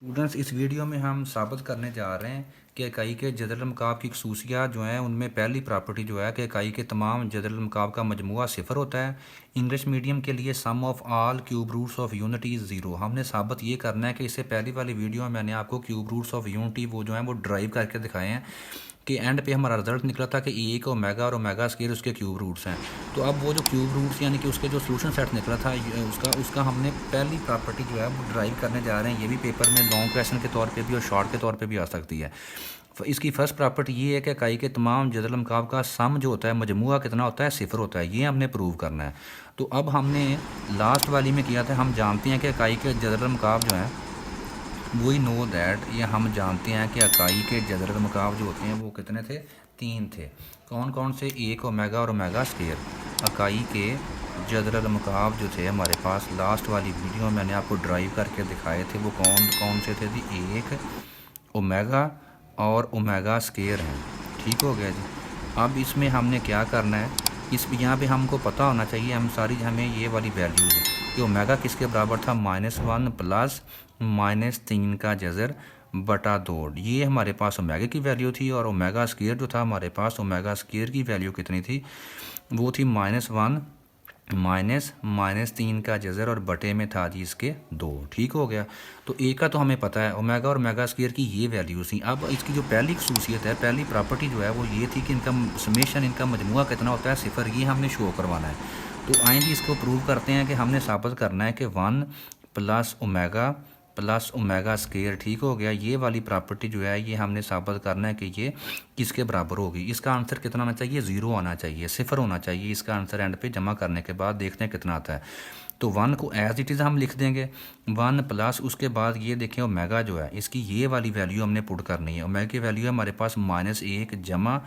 Students, इस video में हम साबित करने जा रहे हैं कि इकाई के जदरल मकाब की खसूसियात जो हैं उनमें पहली प्रॉपर्टी जो है कि इकाई के तमाम जदरल मकाब का मजमुआ सिफर होता है। इंग्लिश मीडियम के लिए sum of all cube roots of unity is zero. हमने साबित ये करना है कि इससे पहली वाली वीडियो में मैंने आपको क्यूब रूट्स ऑफ यूनिटी वो जो है वो ड्राइव करके दिखाए हैं कि एंड पे हमारा रिजल्ट निकला था कि एक ओमेगा और ओमेगा स्क्वायर उसके क्यूब रूट्स हैं। तो अब वो जो क्यूब रूट्स यानी कि उसके जो सॉल्यूशन सेट निकला था उसका हमने पहली प्रॉपर्टी जो है वो ड्राइव करने जा रहे हैं। ये भी पेपर में लॉन्ग क्वेश्चन के तौर पे भी और शॉर्ट के तौर पे भी आ सकती है। इसकी फर्स्ट प्रॉपर्टी ये है कि इकाई के तमाम जदरल मकाब का सम जो होता है मजमुआ कितना होता है, सिफर होता है। ये हमने प्रूव करना है। तो अब हमने लास्ट वाली में किया था, हम जानते हैं कि इकाई के जदरल मकाब जो हैं वी नो दैट, ये हम जानते हैं कि इकाई के जदरल मकाब जो होते हैं वो कितने थे, 3 थे। कौन कौन से? एक ओमेगा और ओमेगा स्क्वायर। इकाई के जदरल मकाब जो थे हमारे पास लास्ट वाली वीडियो में मैंने आपको ड्राइव करके दिखाए थे, वो कौन कौन से थे जी? एक ओमेगा और ओमेगा स्क्वायर हैं। ठीक हो गया जी। अब इसमें हमने क्या करना है, इस यहाँ पे हमको पता होना चाहिए, हमें ये वाली वैल्यूज़ कि ओमेगा किसके बराबर था, -1 प्लस -3 का जज़र बटा 2। ये हमारे पास ओमेगा की वैल्यू थी। और ओमेगा स्क्वायर जो था हमारे पास, ओमेगा स्क्वायर की वैल्यू कितनी थी? वो थी -1 -3 का जज़र और बटे में था जी इसके 2। ठीक हो गया। तो ए का तो हमें पता है, ओमेगा और ओमेगा स्क्वायर की ये वैल्यू थी। अब इसकी जो पहली खसूसियत है, पहली प्रॉपर्टी जो है वो ये थी कि इनका समेशन, इनका मजमुआ कितना होता है, सिफर। ये हमने शो करवाना है। तो आए जी इसको प्रूव करते हैं कि हमने साबित करना है कि 1 प्लस ओमेगा स्क्वायर। ठीक हो गया। ये वाली प्रॉपर्टी जो है ये हमने साबित करना है कि ये किसके बराबर होगी। इसका आंसर कितना आना चाहिए? 0 आना चाहिए, सिफर होना चाहिए इसका आंसर। एंड पे जमा करने के बाद देखते हैं कितना आता है। तो 1 को एज इट इज़ हम लिख देंगे, 1 प्लस उसके बाद ये देखें ओमेगा जो है इसकी ये वाली वैल्यू हमने पुट करनी है। ओमेगा की वैल्यू है हमारे पास -1 जमा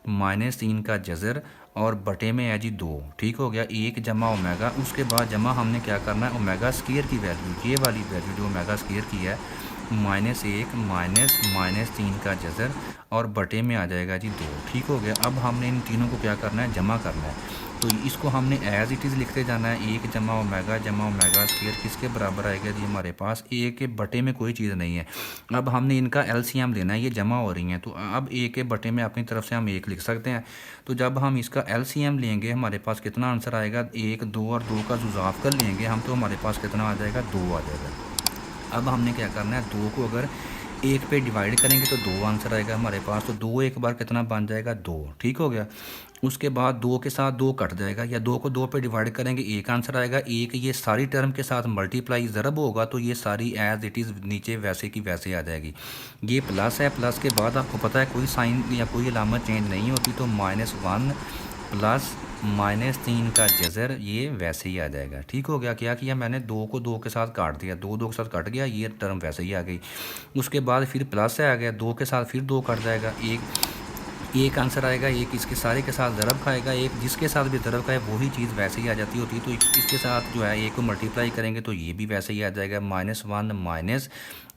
-3 का जज़र और बटे में है जी 2। ठीक हो गया। 1 जमा ओमेगा, उसके बाद जमा हमने क्या करना है, ओमेगा स्क्वायर की वैल्यू, ये वाली वैल्यू जो ओमेगा स्क्वायर की है, -1 -3 का जज़र और बटे में आ जाएगा जी 2। ठीक हो गया। अब हमने इन तीनों को क्या करना है, जमा करना है। तो इसको हमने एज इट इज़ लिखते जाना है। 1 जमा ओमेगा स्क्वायर किसके बराबर आएगा जी हमारे पास, ए के बटे में कोई चीज़ नहीं है। अब हमने इनका एलसीएम लेना है, ये जमा हो रही हैं। तो अब ए के बटे में अपनी तरफ से हम 1 लिख सकते हैं। तो जब हम इसका एलसीएम लेंगे हमारे पास कितना आंसर आएगा, 1 2 और 2 का जुजाफ कर लेंगे हम, तो हमारे पास कितना आ जाएगा, 2 आ जाएगा। अब हमने क्या करना है, 2 को अगर 1 पे डिवाइड करेंगे तो 2 आंसर आएगा हमारे पास। तो 2 एक बार कितना बन जाएगा, 2। ठीक हो गया। उसके बाद 2 के साथ 2 कट जाएगा, या 2 को 2 पे डिवाइड करेंगे 1 आंसर आएगा। 1 ये सारी टर्म के साथ मल्टीप्लाई ज़रब होगा तो ये सारी एज इट इज़ नीचे वैसे की वैसे आ जाएगी। ये प्लस है, प्लस के बाद आपको पता है कोई साइन या कोई अलामत चेंज नहीं होती, तो -1 प्लस -3 का जज़र ये वैसे ही आ जाएगा। ठीक हो गया। क्या किया मैंने, 2 को 2 के साथ काट दिया, 2 2 के साथ कट गया, ये टर्म वैसे ही आ गई। उसके बाद फिर प्लस आ गया, 2 के साथ फिर 2 कट जाएगा, एक आंसर आएगा। एक इसके सारे के साथ ज़रब खाएगा, एक जिसके साथ भी ज़रब खाए वही चीज़ वैसे ही आ जाती होती है। तो इसके साथ जो है एक को मल्टीप्लाई करेंगे तो ये भी वैसे ही आ जाएगा, -1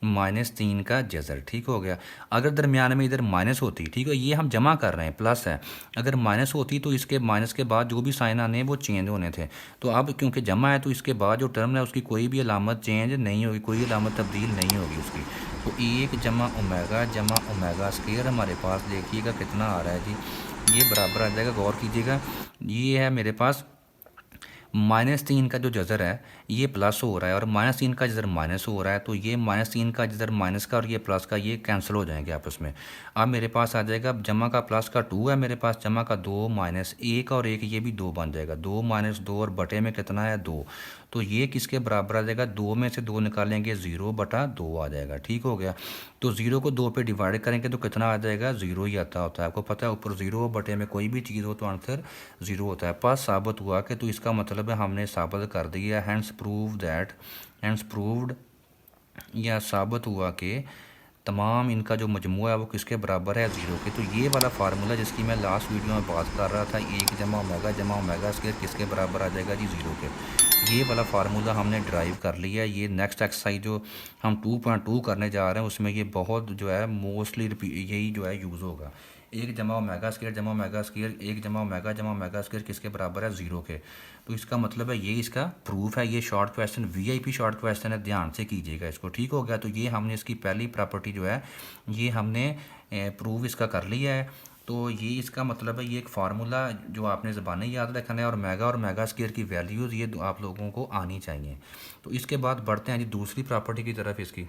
-3 का जज़र। ठीक हो गया। अगर दरमियान में इधर माइनस होती, ठीक है, ये हम जमा कर रहे हैं, प्लस है, अगर माइनस होती तो इसके माइनस के बाद जो भी साइन आने वो चेंज होने थे। तो अब क्योंकि जमा है तो इसके बाद जो टर्म है उसकी कोई भी अलामत चेंज नहीं होगी, कोई अलामत तब्दील नहीं होगी उसकी। तो 1 जमा ओमेगा स्क्वायर हमारे पास देखिएगा कितना आ रहा है जी, ये बराबर आ जाएगा। गौर कीजिएगा, ये है मेरे पास -3 का जो जज़र है ये प्लस हो रहा है और -3 का जज़र माइनस हो रहा है। तो ये -3 का जज़र माइनस का और ये प्लस का ये कैंसिल हो जाएंगे आपस में। अब मेरे पास आ जाएगा जमा का प्लस का 2 है मेरे पास, जमा का 2 -1 और 1 ये भी 2 बन जाएगा, 2 -2 और बटे में कितना है, 2। तो ये किसके बराबर आ जाएगा, 2 में से 2 निकालेंगे 0/2 आ जाएगा। ठीक हो गया। तो 0 को 2 पे डिवाइड करेंगे तो कितना आ जाएगा, 0 ही आता होता है। आपको पता है ऊपर 0 बटे में कोई भी चीज़ हो तो आंसर 0 होता है। पास साबित हुआ कि, तो इसका मतलब है हमने साबित कर दिया। हैंस प्रूव्ड या साबित हुआ कि तमाम इनका जो मजमूआ है वो किसके बराबर है, 0 के। तो ये वाला फार्मूला जिसकी मैं लास्ट वीडियो में बात कर रहा था, 1 जमा ओमेगा स्क्वायर किसके बराबर आ जाएगा जी, 0 के। ये वाला फार्मूला हमने ड्राइव कर लिया है। ये नेक्स्ट एक्सरसाइज जो हम 2.2 करने जा रहे हैं उसमें ये बहुत जो है मोस्टली यही जो है यूज़ होगा। एक जमा ओमेगा स्क्वायर जमा ओमेगा स्क्वायर एक जमा ओमेगा स्क्वायर किसके बराबर है, ज़ीरो के। तो इसका मतलब है ये इसका प्रूफ है। ये short question VIP short question है, ध्यान से कीजिएगा इसको, ठीक हो गया। तो ये हमने इसकी पहली प्रॉपर्टी जो है ये हमने प्रूफ इसका कर लिया है। तो ये इसका मतलब है ये एक फार्मूला जो आपने ज़बानी याद रखना है, और मेगा स्क्वायर की वैल्यूज़ ये आप लोगों को आनी चाहिए। तो इसके बाद बढ़ते हैं जी दूसरी प्रॉपर्टी की तरफ इसकी।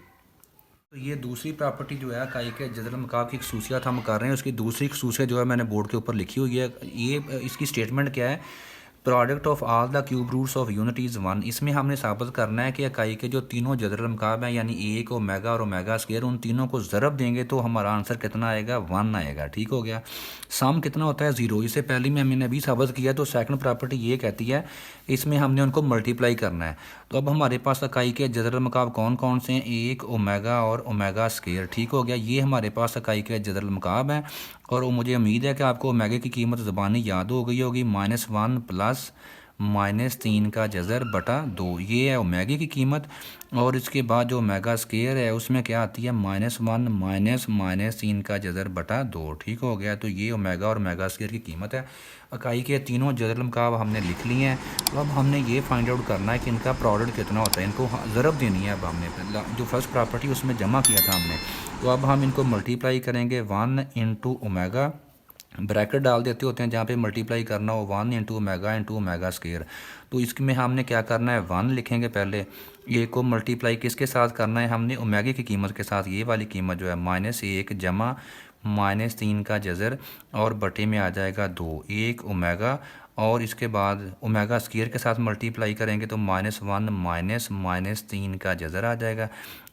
तो ये दूसरी प्रॉपर्टी जो है इकाई के जदर मकाब की खसूसियात हम कर रहे हैं, उसकी दूसरी खसूसियत जो है मैंने बोर्ड के ऊपर लिखी हुई है। ये इसकी स्टेटमेंट क्या है, product of all the cube roots of unit is one. इसमें हमने साबित करना है कि इकाई के जो तीनों जदर मकाब हैं यानी एक ओमेगा और ओमेगा स्क्वायर, उन तीनों को ज़रब देंगे तो हमारा आंसर कितना आएगा, 1 आएगा, ठीक हो गया। सम कितना होता है, 0। इससे पहले में मैंने अभी साबित किया। तो सेकंड प्रॉपर्टी ये कहती है इसमें हमने उनको मल्टीप्लाई करना है। तो अब हमारे पास इकाई के जदर मकाब कौन कौन से हैं, एक ओमेगा और ओमेगा स्क्वायर, ठीक हो गया। ये हमारे पास इकाई के जदर मकाब हैं। और मुझे उम्मीद है कि आपको ओमेगा की कीमत ज़बानी याद हो गई होगी, -1 प्लस -3 का जज़र बटा 2, ये है ओमेगा की कीमत। और इसके बाद जो ओमेगा स्क्वायर है उसमें क्या आती है, -1 माइनस -3 का जज़र बटा 2, ठीक हो गया। तो ये ओमेगा और ओमेगा स्क्वायर की कीमत है। इकाई के तीनों जदर मकाब हमने लिख लिए हैं। तो अब हमने ये फाइंड आउट करना है कि इनका प्रोडक्ट कितना होता है, इनको ज़रब देनी है। अब हमने जो फर्स्ट प्रॉपर्टी उसमें जमा किया था हमने, तो अब हम इनको मल्टीप्लाई करेंगे 1 इंटू ओमेगा, ब्रैकेट डाल देते होते हैं जहाँ पे मल्टीप्लाई करना हो, 1 इंटू ओमेगा स्क्वायर। तो इसमें हमने क्या करना है, 1 लिखेंगे पहले, ये को मल्टीप्लाई किसके साथ करना है हमने, ओमेगा की कीमत के साथ। ये वाली कीमत जो है -1 जमा -3 का जज़र और बटे में आ जाएगा 2, 1 ओमेगा। और इसके बाद ओमेगा स्क्वायर के साथ मल्टीप्लाई करेंगे तो -1 माइनस -3 का जज़र आ जाएगा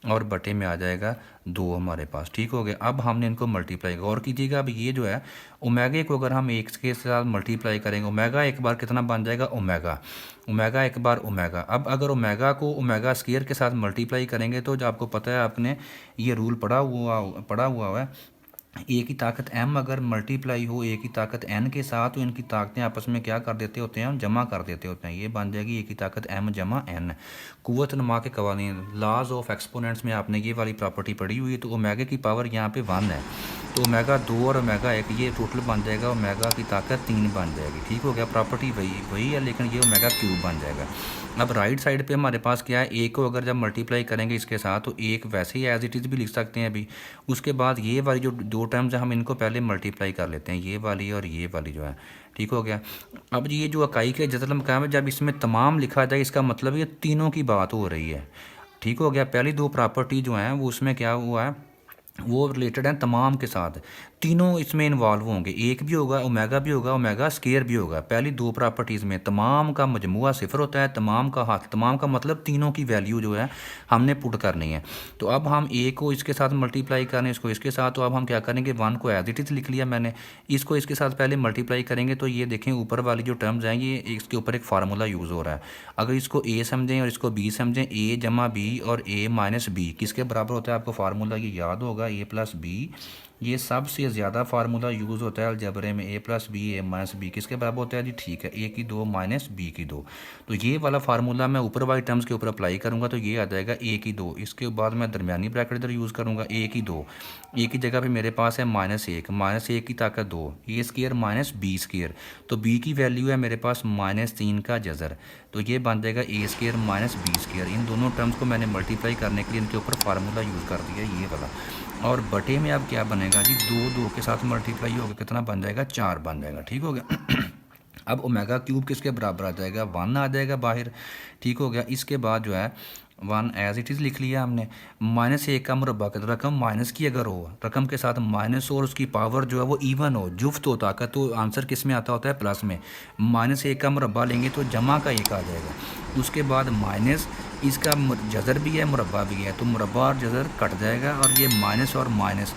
और बटे में आ जाएगा 2 हमारे पास, ठीक हो गया। अब हमने इनको मल्टीप्लाई, गौर कीजिएगा। अब ये जो है ओमेगा को अगर हम एक के साथ मल्टीप्लाई करेंगे, ओमेगा एक बार कितना बन जाएगा, ओमेगा एक बार ओमेगा। अब अगर ओमेगा को ओमेगा स्क्वायर के साथ मल्टीप्लाई करेंगे तो जो आपको पता है, आपने ये रूल पढ़ा हुआ है, ए की ताकत m अगर मल्टीप्लाई हो ए की ताकत n के साथ, तो इनकी ताकतें आपस में क्या कर देते होते हैं, हम जमा कर देते होते हैं। ये बन जाएगी ए की ताकत m जमा n। कुव्वत नमा के कवानीन, लॉज ऑफ एक्सपोनेंट्स में आपने ये वाली प्रॉपर्टी पढ़ी हुई है। तो ओमेगा की पावर यहाँ पे 1 है, तो ओमेगा 2 और ओमेगा 1 ये टोटल बन जाएगा, ओमेगा की ताकत 3 बन जाएगी, ठीक हो गया। प्रॉपर्टी वही है, लेकिन ये ओमेगा क्यूब बन जाएगा। अब राइट साइड पे हमारे पास क्या है, ए को अगर जब मल्टीप्लाई करेंगे इसके साथ तो एक वैसे ही एज इट इज़ भी लिख सकते हैं अभी। उसके बाद ये वाली जो दो टर्म्स हैं हम इनको पहले मल्टीप्लाई कर लेते हैं, ये वाली और ये वाली जो है, ठीक हो गया। अब ये जो इकाई के जज़र मकाम है, जब इसमें तमाम लिखा जाए इसका मतलब ये तीनों की बात हो रही है, ठीक हो गया। पहली दो प्रॉपर्टी जो हैं वो उसमें क्या हुआ है, वो रिलेटेड हैं तमाम के साथ, तीनों इसमें इन्वॉल्व होंगे, एक भी होगा भी होगा, ओमेगा स्क्वायर भी होगा। पहली दो प्रॉपर्टीज़ में तमाम का मजमुआ 0 होता है, तमाम का मतलब तीनों की वैल्यू जो है हमने पुट करनी है। तो अब हम ए को इसके साथ मल्टीप्लाई करें, इसको इसके साथ। तो अब हम क्या करेंगे, 1 को एज इट इज़ लिख लिया मैंने, इसको इसके साथ पहले मल्टीप्लाई करेंगे तो ये देखें ऊपर वाली जो टर्म्स हैं ये इसके ऊपर एक फार्मूला यूज़ हो रहा है। अगर इसको ए समझें और इसको बी समझें, ए जमा बी और ए माइनस बी किसके बराबर होता है, आपको फार्मूला ये याद होगा, ए प्लस बी। ये सबसे ज़्यादा फार्मूला यूज़ होता है अलजबरे में, ए प्लस बी ए माइनस बी किसके बराबर होता है जी, ठीक है, ए की 2 माइनस बी की 2। तो ये वाला फार्मूला मैं ऊपर वाली टर्म्स के ऊपर अप्लाई करूँगा तो ये आ जाएगा ए की 2। इसके बाद मैं दरमियानी ब्रैकेट इधर यूज़ करूँगा, ए की 2, ए की जगह पे मेरे पास है -1 की ताकत 2, ए स्क्वायर माइनस बी स्क्वायर। तो बी की वैल्यू है मेरे पास -3 का जज़र, तो ये बन जाएगा ए स्क्वायर माइनस बी स्क्वायर। इन दोनों टर्म्स को मैंने मल्टीप्लाई करने के लिए इनके ऊपर फार्मूला यूज़ कर दिया ये वाला। और बटे में अब क्या बनेगा जी, 2 के साथ मल्टीप्लाई होगा कितना बन जाएगा, 4 बन जाएगा, ठीक हो गया। अब ओमेगा क्यूब किसके बराबर आ जाएगा, 1 आ जाएगा बाहर, ठीक हो गया। इसके बाद जो है 1 एज इट इज़ लिख लिया हमने। -1 का मुरब्बा का रकम माइनस की अगर हो, रकम के साथ माइनस और उसकी पावर जो है वो इवन हो, जुफ्त हो ताकत, तो आंसर किस में आता होता है, प्लस में। -1 का मुरब्बा लेंगे तो जमा का 1 आ जाएगा। उसके बाद माइनस इसका जज़र भी है मुरब्बा भी है, तो मुरब्बा और जज़र कट जाएगा और ये माइनस और माइनस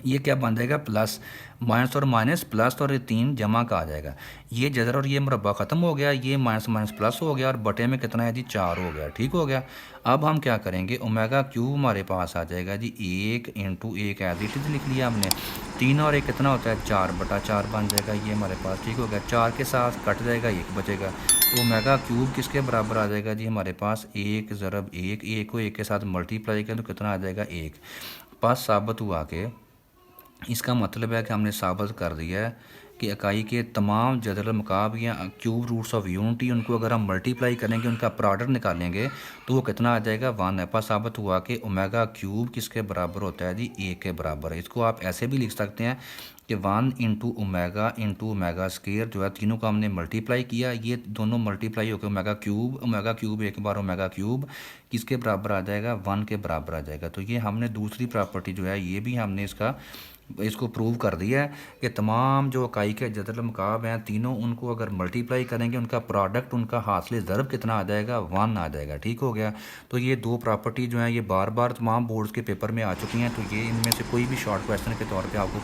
ये क्या बन जाएगा प्लस माइनस और माइनस प्लस और ये 3 जमा का आ जाएगा। ये जदर और ये मुरब्बा ख़त्म हो गया, ये माइनस माइनस प्लस हो गया और बटे में कितना है जी 4 हो गया। ठीक हो गया। अब हम क्या करेंगे, ओमेगा क्यूब हमारे पास आ जाएगा जी 1 इंटू 1 एज इट इज़ लिख लिया हमने। 3 और 1 कितना होता है 4/4 बन जाएगा ये हमारे पास। ठीक हो गया। 4 के साथ कट जाएगा 1 बचेगा। तो ओमेगा क्यूब किसके बराबर आ जाएगा जी हमारे पास 1 ज़रब 1, 1 को 1 के साथ मल्टीप्लाई करें तो कितना आ जाएगा 1। पास साबित हुआ कि इसका मतलब है कि हमने साबित कर दिया है कि इकाई के तमाम जदर मकाब या क्यूब रूट्स ऑफ यूनिटी उनको अगर हम मल्टीप्लाई करेंगे, उनका प्रोडक्ट निकालेंगे तो वो कितना आ जाएगा 1 है। पास साबित हुआ कि ओमेगा क्यूब किसके बराबर होता है जी 1 के बराबर है। इसको आप ऐसे भी लिख सकते हैं कि 1 इंटू ओमेगा स्केयर जो है, तीनों को हमने मल्टीप्लाई किया, ये दोनों मल्टीप्लाई होकर ओमेगा क्यूब एक बार ओमेगा क्यूब किसके बराबर आ जाएगा 1 के बराबर आ जाएगा। तो ये हमने दूसरी प्रॉपर्टी जो है ये भी हमने इसको प्रूव कर दिया है कि तमाम जो इकाई के जदर मकाब हैं तीनों, उनको अगर मल्टीप्लाई करेंगे उनका प्रोडक्ट, उनका हासिल ज़रब कितना आ जाएगा 1 आ जाएगा। ठीक हो गया। तो ये दो प्रॉपर्टी जो हैं ये बार बार तमाम बोर्ड्स के पेपर में आ चुकी हैं, तो ये इनमें से कोई भी शॉर्ट क्वेश्चन के तौर पे आपको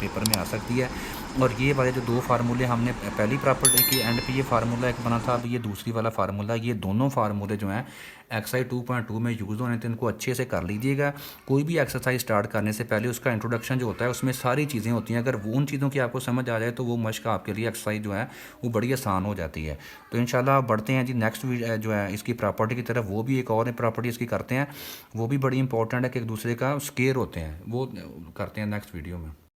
पेपर में आ सकती है। और ये वाले जो दो फार्मूले हमने पहली प्रॉपर्टी के एंड पे ये फार्मूला एक बना था, अब ये दूसरी वाला फार्मूला, ये दोनों फार्मूले जो हैं एक्सरसाइज 2.2 में यूज़ होने थे, इनको अच्छे से कर लीजिएगा। कोई भी एक्सरसाइज स्टार्ट करने से पहले उसका इंट्रोडक्शन जो होता है उसमें सारी चीज़ें होती हैं, अगर वो उन चीज़ों की आपको समझ आ जाए तो वो मश्क आपके लिए एक्सरसाइज जो है वो बड़ी आसान हो जाती है। तो इंशाल्लाह बढ़ते हैं जी नेक्स्ट जो है इसकी प्रॉपर्टी की तरफ। वो भी एक और प्रॉपर्टी इसकी करते हैं, वो भी बड़ी इंपॉर्टेंट है कि एक दूसरे का स्केयर होते हैं, वो करते हैं नेक्स्ट वीडियो में।